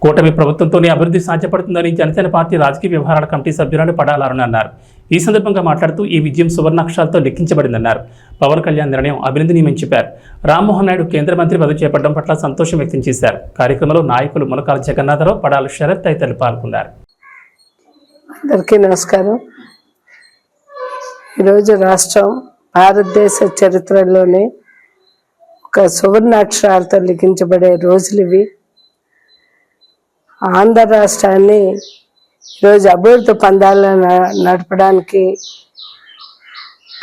కూటమి ప్రభుత్వంతోనే అభివృద్ధి సాధ్యపడుతుందని జనసేన పార్టీ రాజకీయ వ్యవహారాల కమిటీ సభ్యురాలు పడాలారని అన్నారు. ఈ సందర్భంగా మాట్లాడుతూ ఈ విజయం సువర్ణాక్షరాలతో లెక్కించబడిందన్నారు. పవన్ కళ్యాణ్ నిర్ణయం అభినందనీయమని చెప్పారు. రామ్మోహన్ నాయుడు కేంద్ర మంత్రి పదవి చేపట్టడం పట్ల సంతోషం వ్యక్తం చేశారు. కార్యక్రమంలో నాయకులు మునకాల జగన్నాథరావు, పడాల శరత్ తదితరులు పాల్గొన్నారు. అందరికీ నమస్కారం. ఈరోజు రాష్ట్రం భారతదేశ చరిత్రలోనే ఒక సువర్ణాక్షరాలతో లిఖించబడే రోజులు ఇవి. ఆంధ్ర రాష్ట్రాన్ని ఈరోజు అభివృద్ధి పందాలను నడపడానికి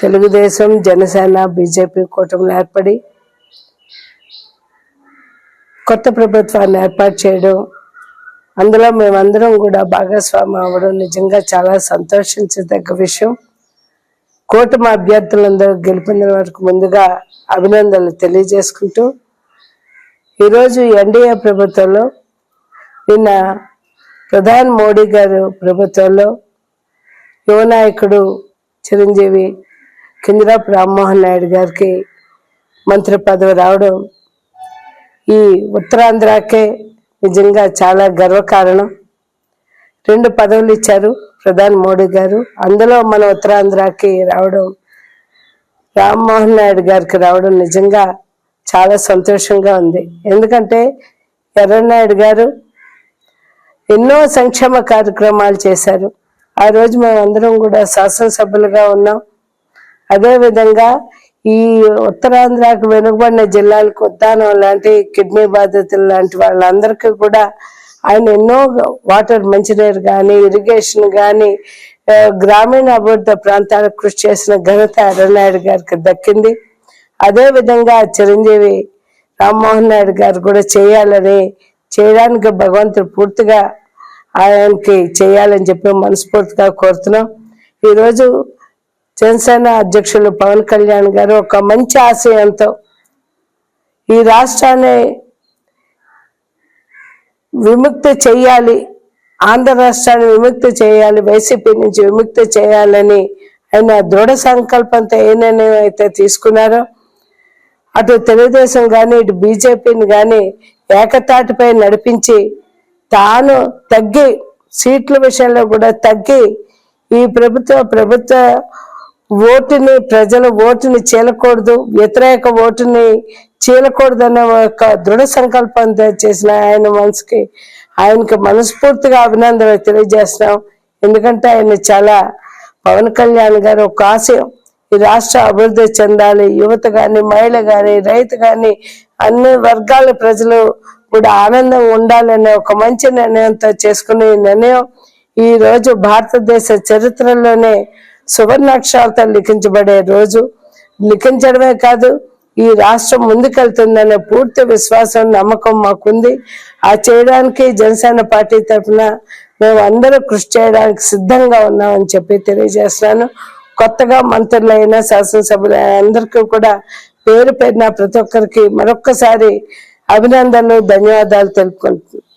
తెలుగుదేశం, జనసేన, బీజేపీ కూటమిలు ఏర్పడి కొత్త ప్రభుత్వాన్ని ఏర్పాటు చేయడం, అందులో మేమందరం కూడా భాగస్వామ్యం అవ్వడం నిజంగా చాలా సంతోషించదగ్గ విషయం. కూటమి అభ్యర్థులందరూ గెలుపొందిన వరకు ముందుగా అభినందనలు తెలియజేసుకుంటూ, ఈరోజు ఎన్డీఏ ప్రభుత్వంలో నిన్న ప్రధాని మోడీ గారు ప్రభుత్వంలో యువ నాయకుడు చిరంజీవి కింజరాపు రామ్మోహన్ నాయుడు గారికి మంత్రి పదవి రావడం ఈ ఉత్తరాంధ్రకే నిజంగా చాలా గర్వకారణం. 2 పదవులు ఇచ్చారు ప్రధాని మోడీ గారు. అందులో మన ఉత్తరాంధ్రకి రావడం, రామ్మోహన్ నాయుడు గారికి రావడం నిజంగా చాలా సంతోషంగా ఉంది. ఎందుకంటే ఎర్రనాయుడు గారు ఎన్నో సంక్షేమ కార్యక్రమాలు చేశారు. ఆ రోజు మేమందరం కూడా శాసనసభ్యులుగా ఉన్నాం. అదేవిధంగా ఈ ఉత్తరాంధ్రకు వెనుకబడిన జిల్లాలకు ఉద్దానం లాంటి, కిడ్నీ బాధితులు లాంటి వాళ్ళందరికీ కూడా ఆయన ఎన్నో వాటర్, మంచినీరు కానీ, ఇరిగేషన్ కానీ, గ్రామీణ అభివృద్ధి ప్రాంతాలకు కృషి చేసిన ఘనత ఎర్రనాయుడు గారికి దక్కింది. అదేవిధంగా చిరంజీవి రామ్మోహన్ నాయుడు గారు కూడా చేయడానికి భగవంతుడు పూర్తిగా ఆయనకి చేయాలని చెప్పి మనస్ఫూర్తిగా కోరుతున్నాం. ఈరోజు జనసేన అధ్యక్షులు పవన్ కళ్యాణ్ గారు ఒక మంచి ఆశయంతో ఈ రాష్ట్రాన్ని విముక్తి చేయాలి, ఆంధ్ర రాష్ట్రాన్ని విముక్తి చేయాలి, వైసీపీ నుంచి విముక్తి చేయాలని ఆయన దృఢ సంకల్పంతో ఏ నిర్ణయం అయితే తీసుకున్నారో, అటు తెలుగుదేశం కానీ ఇటు బీజేపీని కానీ ఏకతాటిపై నడిపించి తాను తగ్గి, సీట్ల విషయంలో కూడా తగ్గి, ఈ ప్రభుత్వ ఓటుని, ప్రజల ఓటుని చీలకూడదు, వ్యతిరేక ఓటుని చీలకూడదు అనే ఒక దృఢ సంకల్పంతో చేసిన ఆయనకి మనస్ఫూర్తిగా అభినందనలు తెలియజేస్తున్నాం. ఎందుకంటే ఆయన చాలా, పవన్ కళ్యాణ్ గారు ఒక ఆశయం, ఈ రాష్ట్ర అభివృద్ధి చెందాలి, యువత కానీ, మహిళ కానీ, రైతు కానీ, అన్ని వర్గాల ప్రజలు కూడా ఆనందంగా ఉండాలనే ఒక మంచి నిర్ణయంతో చేసుకునే ఈ నిర్ణయం ఈ రోజు భారతదేశ చరిత్రలోనే సువర్ణాక్షరాలతో లిఖించబడే రోజు. లిఖించడమే కాదు, ఈ రాష్ట్రం ముందుకెళ్తుందనే పూర్తి విశ్వాసం, నమ్మకం మాకుంది. ఆ చేయడానికి జనసేన పార్టీ తరఫున మేము అందరూ కృషి చేయడానికి సిద్ధంగా ఉన్నామని చెప్పి తెలియజేస్తున్నాను. కొత్తగా మంత్రులైన, శాసనసభ్యులైన అందరికీ కూడా పేరు పేరున ప్రతి ఒక్కరికి మరొక్కసారి అభినందనలు, ధన్యవాదాలు తెలుపుకుంటున్నాను.